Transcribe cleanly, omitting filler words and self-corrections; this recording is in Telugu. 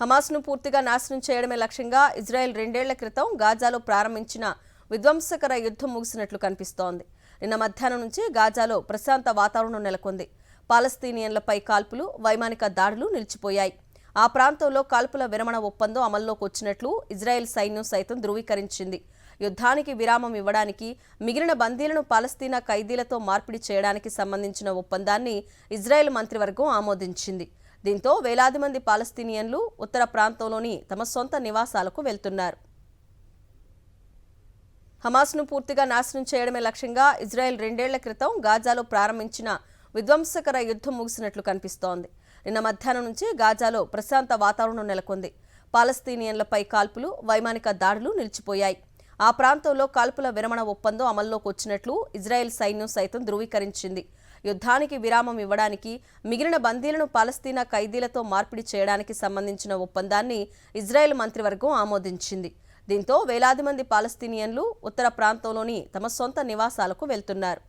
హమాస్ను పూర్తిగా నాశనం చేయడమే లక్ష్యంగా ఇజ్రాయెల్ 2 ఏళ్ల క్రితం గాజాలో ప్రారంభించిన విధ్వంసకర యుద్ధం ముగిసినట్లు కనిపిస్తోంది. నిన్న మధ్యాహ్నం నుంచి గాజాలో ప్రశాంత వాతావరణం నెలకొంది. పాలస్తీనియన్లపై కాల్పులు, వైమానిక దాడులు నిలిచిపోయాయి. ఆ ప్రాంతంలో కాల్పుల విరమణ ఒప్పందం అమల్లోకి వచ్చినట్లు ఇజ్రాయెల్ సైన్యం సైతం ధృవీకరించింది. యుద్ధానికి విరామం ఇవ్వడానికి, మిగిలిన బందీలను పాలస్తీనా ఖైదీలతో మార్పిడి చేయడానికి సంబంధించిన ఒప్పందాన్ని ఇజ్రాయెల్ మంత్రివర్గం ఆమోదించింది. దీంతో వేలాది మంది పాలస్తీనియన్లు ఉత్తర ప్రాంతంలోని తమ సొంత నివాసాలకు వెళ్తున్నారు. హమాస్ను పూర్తిగా నాశనం చేయడమే లక్ష్యంగా ఇజ్రాయెల్ 2 ఏళ్ల క్రితం గాజాలో ప్రారంభించిన విధ్వంసకర యుద్ధం ముగిసినట్లు కనిపిస్తోంది. నిన్న మధ్యాహ్నం నుంచి గాజాలో ప్రశాంత వాతావరణం నెలకొంది. పాలస్తీనియన్లపై కాల్పులు, వైమానిక దాడులు నిలిచిపోయాయి. ఆ ప్రాంతంలో కాల్పుల విరమణ ఒప్పందం అమల్లోకి వచ్చినట్లు ఇజ్రాయెల్ సైన్యం సైతం ధృవీకరించింది. యుద్ధానికి విరామం ఇవ్వడానికి, మిగిలిన బందీలను పాలస్తీనా ఖైదీలతో మార్పిడి చేయడానికి సంబంధించిన ఒప్పందాన్ని ఇజ్రాయెల్ మంత్రివర్గం ఆమోదించింది. దీంతో వేలాది మంది పాలస్తీనియన్లు ఉత్తర ప్రాంతంలోని తమ సొంత నివాసాలకు వెళ్తున్నారు.